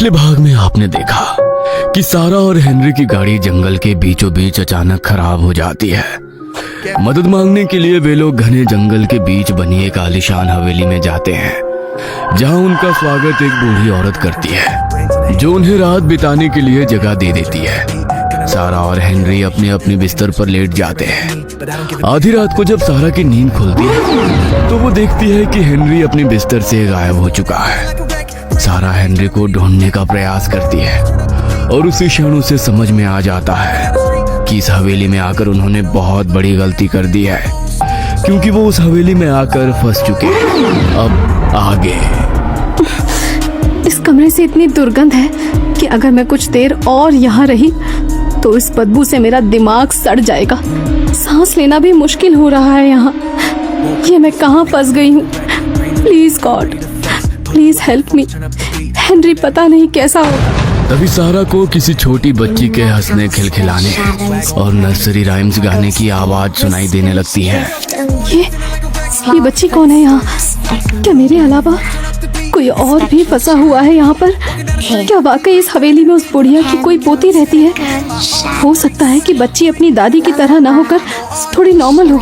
पिछले भाग में आपने देखा कि सारा और हेनरी की गाड़ी जंगल के बीचों बीच अचानक खराब हो जाती है। मदद मांगने के लिए वे लोग घने जंगल के बीच बनी एक आलीशान हवेली में जाते हैं, जहां उनका स्वागत एक बूढ़ी औरत करती है, जो उन्हें रात बिताने के लिए जगह दे देती है। सारा और हेनरी अपने अपने बिस्तर पर लेट जाते हैं। आधी रात को जब सारा की नींद खुलती है तो वो देखती है कि हेनरी अपने बिस्तर से गायब हो चुका है। सारा हेनरी को ढूंढने का प्रयास करती है और उसी क्षण उसे समझ में आ जाता है कि इस हवेली में आकर उन्होंने बहुत बड़ी गलती कर दी है, क्योंकि वो उस हवेली में आकर फंस चुके हैं। अब आगे इस कमरे से इतनी दुर्गंध है कि अगर मैं कुछ देर और यहाँ रही तो इस बदबू से मेरा दिमाग सड़ जाएगा। सांस लेना भी मुश्किल हो रहा है यहाँ। ये मैं कहाँ फंस गई हूँ? Please God, please help me. Henry पता नहीं कैसा होगा। तभी सारा को किसी छोटी बच्ची के हंसने खिलखिलाने और नर्सरी राइम्स गाने की आवाज सुनाई देने लगती है। ये बच्ची कौन है यहाँ? क्या मेरे अलावा कोई और भी फंसा हुआ है यहाँ पर? क्या वाकई इस हवेली में उस बुढ़िया की कोई पोती रहती है? हो सकता है कि बच्ची अपनी दादी की तरह ना होकर थोड़ी नॉर्मल हो।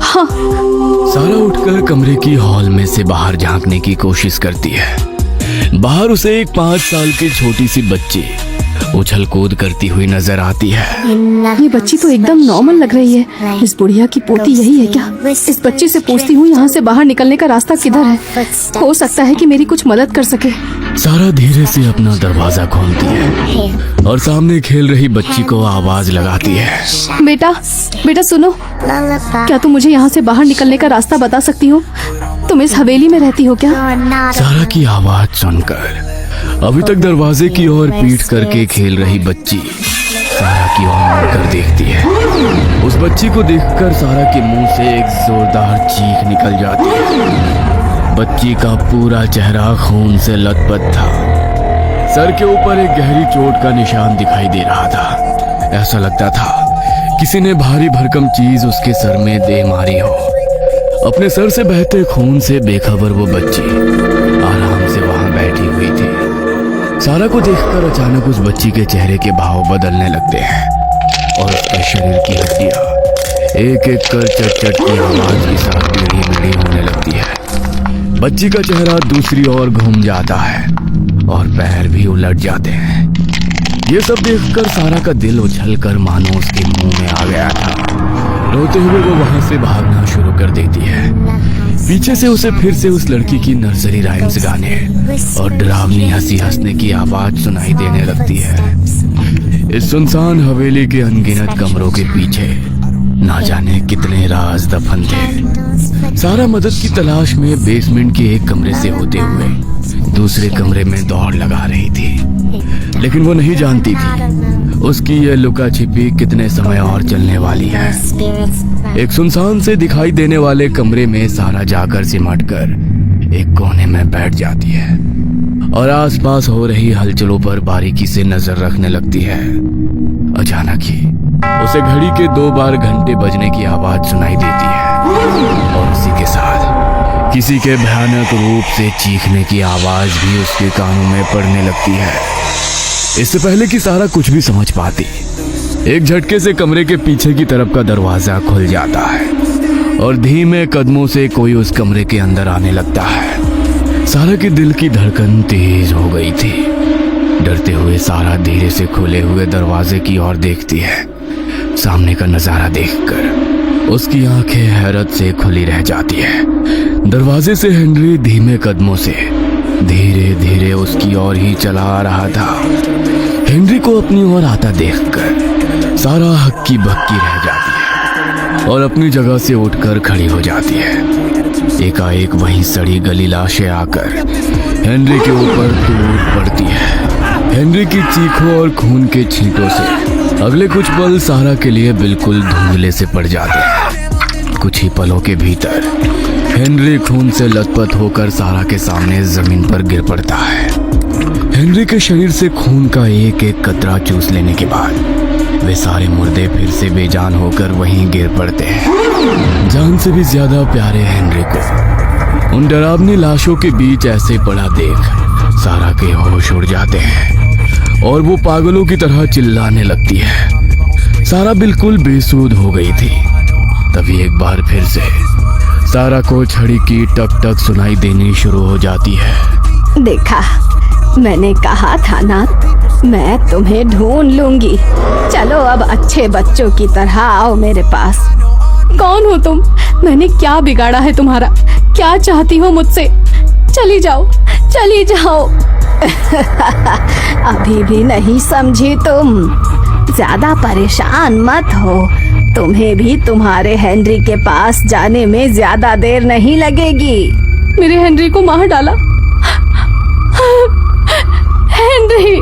हाँ। सारा उठकर कमरे की हॉल में से बाहर झांकने की कोशिश करती है। बाहर उसे एक 5 साल की छोटी सी बच्ची उछल कूद करती हुई नजर आती है। ये बच्ची तो एकदम नॉर्मल लग रही है। इस बुढ़िया की पोती यही है क्या? इस बच्ची से पूछती हूँ यहाँ से बाहर निकलने का रास्ता किधर है। हो सकता है कि मेरी कुछ मदद कर सके। सारा धीरे से अपना दरवाजा खोलती है और सामने खेल रही बच्ची को आवाज लगाती है। बेटा सुनो, क्या तुम मुझे यहाँ से बाहर निकलने का रास्ता बता सकती हो? तुम इस हवेली में रहती हो क्या? सारा की आवाज सुनकर अभी तक दरवाजे की ओर पीठ करके खेल रही बच्ची सारा की ओर मुड़कर देखती है। उस बच्ची को देखकर सारा के मुंह से एक जोरदार चीख निकल जाती है। बच्ची का पूरा चेहरा खून से लथपथ था। सर के ऊपर एक गहरी चोट का निशान दिखाई दे रहा था। ऐसा लगता था किसी ने भारी भरकम चीज उसके सर में दे मारी हो। अपने सर से बहते खून से बेखबर वो बच्ची आराम से वहां बैठी हुई थी। सारा को देखकर अचानक उस बच्ची के चेहरे के भाव बदलने लगते हैं और उसके शरीर की हड्डियां एक एक कर चट-चट की आवाज के साथ टेढ़ी-मेढ़ी होने लगती है। बच्ची का चेहरा दूसरी ओर घूम जाता है और पैर भी उलट जाते हैं। ये सब देखकर सारा का दिल उछलकर मानो उसके मुंह में आ गया था। रोते हुए वो वहां से भागना शुरू कर देती है। पीछे से उसे फिर से उस लड़की की नर्सरी राइम्स गाने और डरावनी हंसी हंसने की आवाज सुनाई देने लगती है। इस सुनसान हवेली के अनगिनत कमरों के पीछे ना जाने कितने राज दफन थे। सारा मदद की तलाश में बेसमेंट के एक कमरे से होते हुए दूसरे कमरे में दौड़ लगा रही थी, लेकिन वो नहीं जानती थी उसकी ये लुका छिपी कितने समय और चलने वाली है। एक सुनसान से दिखाई देने वाले कमरे में सारा जाकर सिमटकर एक कोने में बैठ जाती है और आसपास हो रही हलचलों पर बारीकी से नजर रखने लगती है। अचानक ही उसे घड़ी के 2 बार घंटे बजने की आवाज सुनाई देती है और उसी के साथ किसी के भयानक रूप से चीखने की आवाज भी उसके कानों में पड़ने लगती है। इससे पहले कि सारा कुछ भी समझ पाती, एक झटके से कमरे के पीछे की तरफ का दरवाजा खुल जाता है और धीमे कदमों से कोई उस कमरे के अंदर आने लगता है। सारा के दिल की धड़कन तेज हो गई थी। डरते हुए सारा धीरे से खुले हुए दरवाजे की ओर देखती है। सामने का नजारा देखकर उसकी आंखें हैरत से खुली रह जाती है। दरवाजे से हेनरी धीमे कदमों से धीरे धीरे उसकी ओर ही चला आ रहा था। हेनरी को अपनी ओर आता देखकर सारा हक्की बक्की रह जाती है और अपनी जगह से उठकर खड़ी हो जाती है। एकाएक वहीं सड़ी गली लाशें आकर हेनरी के ऊपर टूट पड़ती है। हेनरी की चीखों और खून के छींटों से अगले कुछ पल सारा के लिए बिल्कुल धुंधले से पड़ जाते हैं। कुछ ही पलों के भीतर हेनरी खून से लथपथ होकर सारा के सामने जमीन पर गिर पड़ता है। हेनरी के शरीर से खून का एक एक कतरा चूस लेने के बाद वे सारे मुर्दे फिर से बेजान होकर वहीं गिर पड़ते हैं। जान से भी ज्यादा प्यारे हेनरी को उन डरावनी लाशों के बीच ऐसे पड़ा देख सारा के होश उड़ जाते हैं और वो पागलों की तरह चिल्लाने लगती है। सारा बिल्कुल बेसुध हो गई थी। तभी एक बार फिर से सारा को छड़ी की टक टक सुनाई देनी शुरू हो जाती है। देखा, मैंने कहा था ना, मैं तुम्हें ढूंढ लूंगी। चलो अब अच्छे बच्चों की तरह आओ मेरे पास। कौन हो तुम? मैंने क्या बिगाड़ा है तुम्हारा? क्या चाहती हो मुझसे? चली जाओ, चली जाओ। अभी भी नहीं समझी तुम? ज्यादा परेशान मत हो, तुम्हें भी तुम्हारे हेनरी के पास जाने में ज्यादा देर नहीं लगेगी। मेरे हेनरी को मार डाला। हेनरी,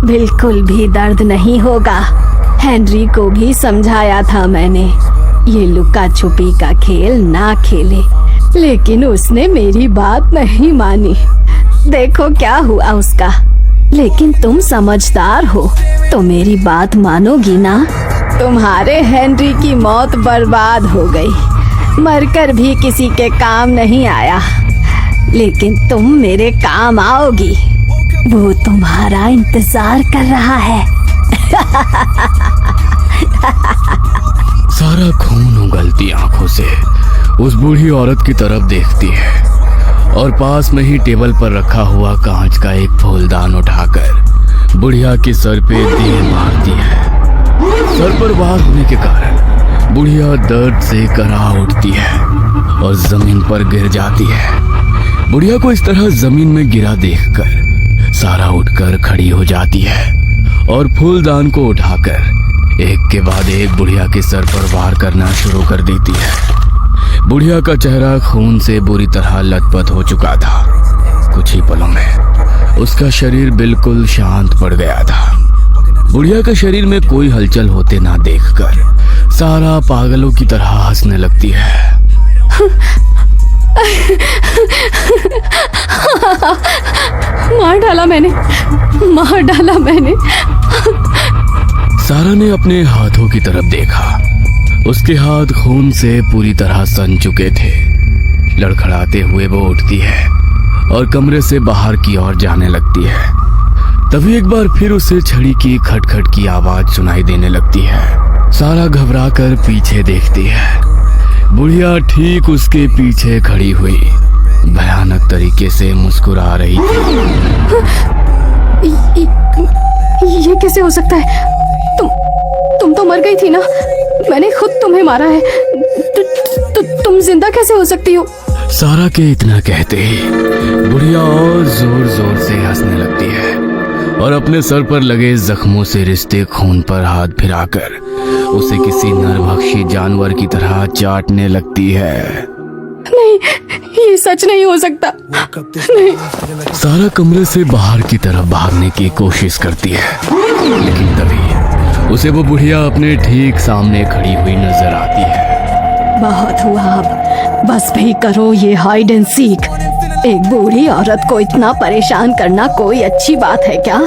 बिल्कुल भी दर्द नहीं होगा। हेनरी को भी समझाया था मैंने, ये लुका छुपी का खेल ना खेले, लेकिन उसने मेरी बात नहीं मानी। देखो क्या हुआ उसका। लेकिन तुम समझदार हो तो मेरी बात मानोगी ना? तुम्हारे हेनरी की मौत बर्बाद हो गई, मरकर भी किसी के काम नहीं आया, लेकिन तुम मेरे काम आओगी। वो तुम्हारा इंतजार कर रहा है। सारा खून उगलती आंखों से उस बूढ़ी औरत की तरफ देखती है और पास में ही टेबल पर रखा हुआ कांच का एक फूलदान उठाकर बुढ़िया के सर पे तीर मारती है। सर पर वार होने के कारण बुढ़िया दर्द से करा उठती है और जमीन पर गिर जाती है। बुढ़िया को इस तरह जमीन में गिरा देखकर सारा उठकर खड़ी हो जाती है और फूलदान को उठाकर एक के बाद एक बुढ़िया के सर पर वार करना शुरू कर देती है। बुढ़िया का चेहरा खून से बुरी तरह लथपथ हो चुका था। कुछ ही पलों में उसका शरीर बिल्कुल शांत पड़ गया था। बुढ़िया के शरीर में कोई हलचल होते ना देखकर सारा पागलों की तरह हंसने लगती है। मार डाला मैंने, मार डाला मैंने। सारा ने अपने हाथों की तरफ देखा। उसके हाथ खून से पूरी तरह सन चुके थे। लड़खड़ाते हुए वो उठती है और कमरे से बाहर की ओर जाने लगती है। तभी एक बार फिर उसे छड़ी की खटखट की आवाज सुनाई देने लगती है। सारा घबराकर पीछे देखती है। बुढ़िया ठीक उसके पीछे खड़ी हुई भयानक तरीके से मुस्कुरा रही थी। ये कैसे हो सकता है? तुम तो मर गई थी ना? मैंने खुद तुम्हें मारा है। तुम जिंदा कैसे हो सकती हो? सारा के इतना कहते ही बुढ़िया और जोर जोर से हंसने लगती है और अपने सर पर लगे जख्मों से रिश्ते खून पर हाथ फिराकर उसे किसी नरभक्षी जानवर की तरह चाटने लगती है। नहीं, ये सच नहीं हो सकता। नहीं। सारा कमरे से बाहर की तरफ भागने की कोशिश करती है, लेकिन तभी उसे वो बुढ़िया अपने ठीक सामने खड़ी हुई नजर आती है। बहुत हुआ, अब बस भी करो ये हाइड एंड सीक। एक बूढ़ी औरत को इतना परेशान करना कोई अच्छी बात है क्या?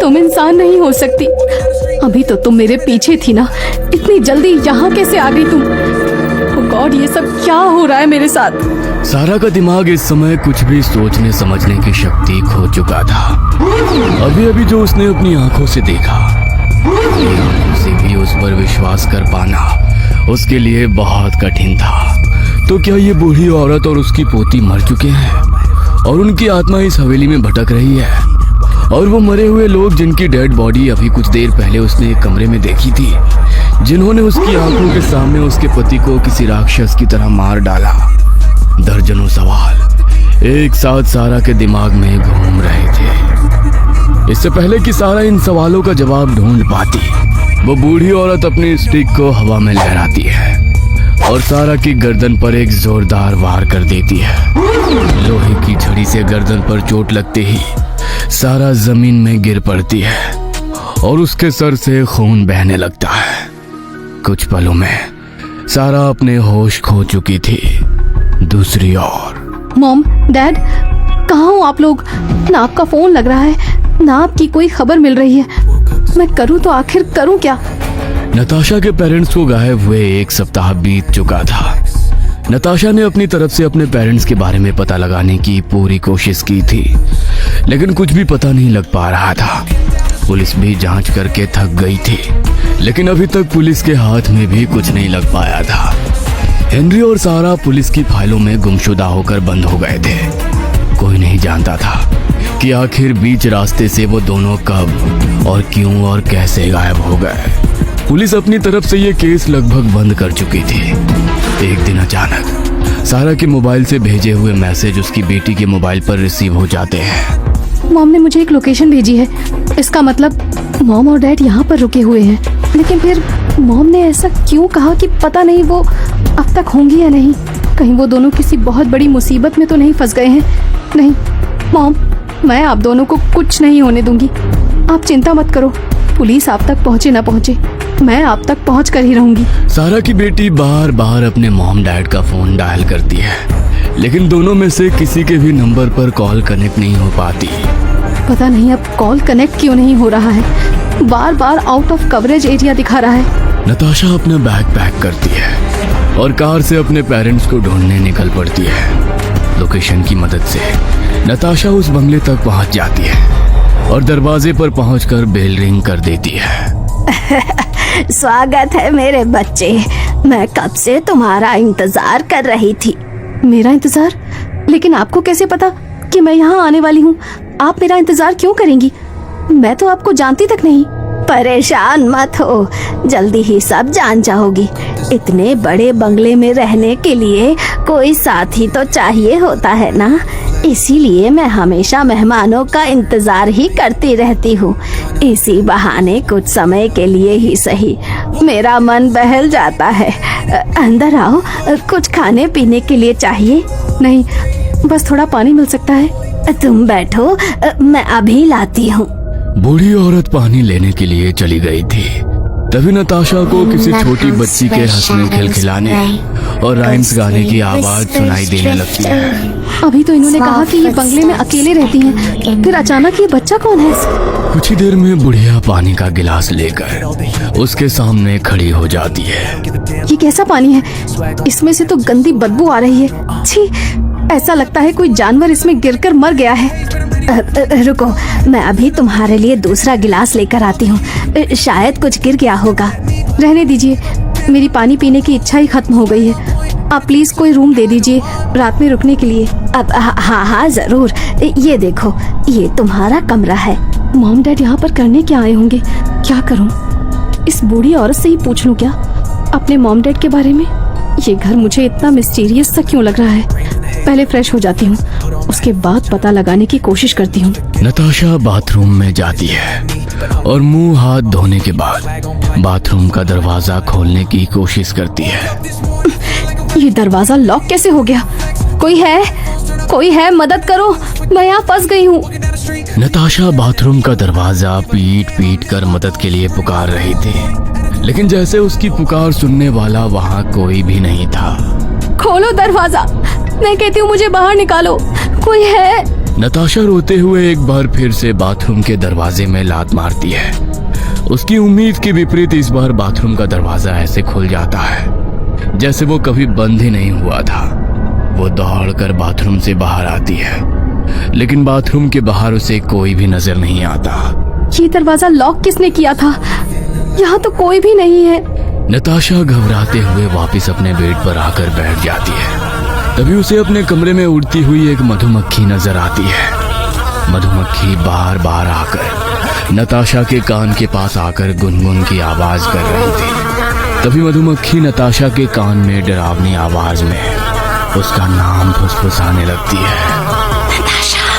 तुम इंसान नहीं हो सकती। अभी तो तुम मेरे पीछे थी ना, इतनी जल्दी यहाँ कैसे आ गई तुम? ओह गॉड, ये सब क्या हो रहा है मेरे साथ? सारा का दिमाग इस समय कुछ भी सोचने समझने की शक्ति खो चुका था। अभी अभी जो उसने अपनी आंखों से देखा, अपनी आंखों से भी उस पर विश्वास कर पाना उसके लिए बहुत कठिन था। तो क्या ये बूढ़ी औरत और उसकी पोती मर चुके हैं और उनकी आत्मा इस हवेली में भटक रही है? और वो मरे हुए लोग जिनकी डेड बॉडी अभी कुछ देर पहले उसने एक कमरे में देखी थी, जिन्होंने उसकी आंखों के सामने उसके पति को किसी राक्षस की तरह मार डाला। दर्जनों सवाल एक साथ सारा के दिमाग में घूम रहे थे। इससे पहले कि सारा इन सवालों का जवाब ढूंढ पाती, वो बूढ़ी औरत अपनी स्टिक को हवा में लहराती है और सारा की गर्दन पर एक जोरदार वार कर देती है। लोहे की छड़ी से गर्दन पर चोट लगते ही सारा जमीन में गिर पड़ती है और उसके सर से खून बहने लगता है। कुछ पलों में सारा अपने होश खो चुकी थी। दूसरी ओर मॉम, डैड, कहाँ हो आप लोग? ना आपका फोन लग रहा है, ना आपकी कोई खबर मिल रही है। मैं करूँ तो आखिर करूँ क्या? नताशा के पेरेंट्स को गायब हुए 1 सप्ताह बीत चुका था। नताशा ने अपनी तरफ से अपने पेरेंट्स के बारे में पता लगाने की पूरी कोशिश की थी, लेकिन कुछ भी पता नहीं लग पा रहा था। पुलिस भी जांच करके थक गई थी, लेकिन अभी तक पुलिस के हाथ में भी कुछ नहीं लग पाया था। हेनरी और सारा पुलिस की फाइलों में गुमशुदा होकर बंद हो गए थे। कोई नहीं जानता था कि आखिर बीच रास्ते से वो दोनों कब और क्यों और कैसे गायब हो गए। पुलिस अपनी तरफ से ये केस लगभग बंद कर चुकी थी। एक दिन अचानक सारा के मोबाइल से भेजे हुए मैसेज उसकी बेटी के मोबाइल पर रिसीव हो जाते हैं। मॉम ने मुझे एक लोकेशन भेजी है। इसका मतलब मॉम और डैड यहाँ पर रुके हुए हैं। लेकिन फिर मॉम ने ऐसा क्यों कहा कि पता नहीं वो अब तक होंगी या नहीं। कहीं वो दोनों किसी बहुत बड़ी मुसीबत में तो नहीं फंस गए हैं। नहीं मॉम, मैं आप दोनों को कुछ नहीं होने दूंगी। आप चिंता मत करो, पुलिस आप तक पहुँचे ना पहुँचे, मैं आप तक पहुँच कर ही रहूंगी। सारा की बेटी बार बार अपने मॉम डैड का फोन डायल करती है, लेकिन दोनों में से किसी के भी नंबर पर कॉल कनेक्ट नहीं हो पाती। पता नहीं अब कॉल कनेक्ट क्यों नहीं हो रहा है। बार बार आउट ऑफ कवरेज एरिया दिखा रहा है। नताशा अपना बैग पैक करती है और कार से अपने पेरेंट्स को ढूंढने निकल पड़ती है। लोकेशन की मदद से नताशा उस बंगले तक पहुंच जाती है और दरवाजे पर पहुंचकर बेल रिंग कर देती है। स्वागत है मेरे बच्चे, मैं कब से तुम्हारा इंतजार कर रही थी। मेरा इंतजार? लेकिन आपको कैसे पता कि मैं यहाँ आने वाली हूँ? आप मेरा इंतजार क्यों करेंगी? मैं तो आपको जानती तक नहीं। परेशान मत हो, जल्दी ही सब जान जाओगी। इतने बड़े बंगले में रहने के लिए कोई साथी तो चाहिए होता है ना, इसीलिए मैं हमेशा मेहमानों का इंतजार ही करती रहती हूँ। इसी बहाने कुछ समय के लिए ही सही मेरा मन बहल जाता है। अंदर आओ, कुछ खाने पीने के लिए चाहिए? नहीं, बस थोड़ा पानी मिल सकता है? तुम बैठो, मैं अभी लाती हूँ। बूढ़ी औरत पानी लेने के लिए चली गई थी। तभी नताशा को किसी छोटी बच्ची के हंसने खिलखिलाने और राइम्स गाने की आवाज सुनाई देने लगती है। अभी तो इन्होंने कहा कि ये बंगले में अकेले रहती हैं, फिर अचानक ये बच्चा कौन है? कुछ ही देर में बुढ़िया पानी का गिलास लेकर उसके सामने खड़ी हो जाती है। ये कैसा पानी है? इसमें से तो गंदी बदबू आ रही है। छी, ऐसा लगता है कोई जानवर इसमें गिरकर मर गया है। रुको, मैं अभी तुम्हारे लिए दूसरा गिलास लेकर आती हूँ। शायद कुछ गिर गया होगा। रहने दीजिए, मेरी पानी पीने की इच्छा ही खत्म हो गई है। आप प्लीज कोई रूम दे दीजिए रात में रुकने के लिए। अब हाँ जरूर। ये देखो, ये तुम्हारा कमरा है। मॉम डैड यहाँ पर करने क्या आए होंगे? क्या करूँ? इस बूढ़ी औरत से ही पूछ लूँ क्या अपने मॉम डैड के बारे में? ये घर मुझे इतना मिस्टीरियस सा क्यों लग रहा है? पहले फ्रेश हो जाती हूँ, उसके बाद पता लगाने की कोशिश करती हूँ। नताशा बाथरूम में जाती है और मुंह हाथ धोने के बाद बाथरूम का दरवाजा खोलने की कोशिश करती है। ये दरवाजा लॉक कैसे हो गया? कोई है? कोई है? मदद करो, मैं यहाँ फंस गई हूँ। नताशा बाथरूम का दरवाजा पीट पीट कर मदद के लिए पुकार रही थी, लेकिन जैसे उसकी पुकार सुनने वाला वहाँ कोई भी नहीं था। खोलो दरवाजा, मैं कहती हूँ मुझे बाहर निकालो, कोई है? नताशा रोते हुए एक बार फिर से बाथरूम के दरवाजे में लात मारती है। उसकी उम्मीद के विपरीत इस बार बाथरूम का दरवाजा ऐसे खुल जाता है जैसे वो कभी बंद ही नहीं हुआ था। वो दौड़कर बाथरूम से बाहर आती है, लेकिन बाथरूम के बाहर उसे कोई भी नजर नहीं आता। ये दरवाजा लॉक किसने किया था? यहाँ तो कोई भी नहीं है। नताशा घबराते हुए वापस अपने बेड पर आकर बैठ जाती है। तभी उसे अपने कमरे में उड़ती हुई एक मधुमक्खी नजर आती है। मधुमक्खी बार बार आकर नताशा के कान के पास आकर गुनगुन की आवाज कर रही थी। तभी मधुमक्खी नताशा के कान में डरावनी आवाज में उसका नाम फुसफुसाने लगती है। नताशा।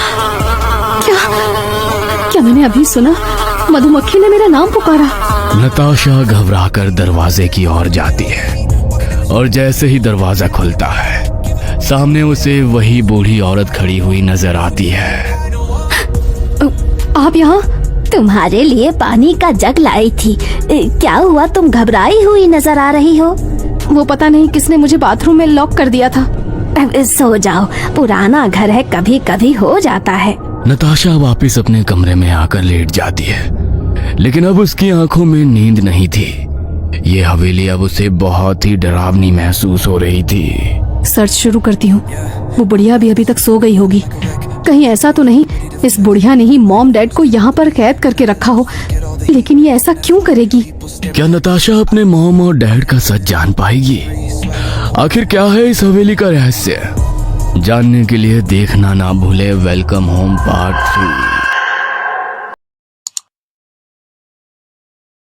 क्या मैंने अभी सुना? मधुमक्खी ने मेरा नाम पुकारा। नताशा घबराकर दरवाजे की ओर जाती है और जैसे ही दरवाजा खुलता है सामने उसे वही बूढ़ी औरत खड़ी हुई नजर आती है। आप यहाँ? तुम्हारे लिए पानी का जग लाई थी। क्या हुआ, तुम घबराई हुई नजर आ रही हो? वो पता नहीं किसने मुझे बाथरूम में लॉक कर दिया था। सो जाओ, पुराना घर है, कभी कभी हो जाता है। नताशा वापस अपने कमरे में आकर लेट जाती है, लेकिन अब उसकी आंखों में नींद नहीं थी। ये हवेली अब उसे बहुत ही डरावनी महसूस हो रही थी। सर्च शुरू करती हूँ। वो बुढ़िया भी अभी तक सो गई होगी। कहीं ऐसा तो नहीं इस बुढ़िया ने ही मॉम डैड को यहाँ पर कैद करके रखा हो। लेकिन ये ऐसा क्यों करेगी? क्या नताशा अपने मॉम और डैड का सच जान पाएगी? आखिर क्या है इस हवेली का रहस्य? जानने के लिए देखना ना भूले वेलकम होम पार्ट 3।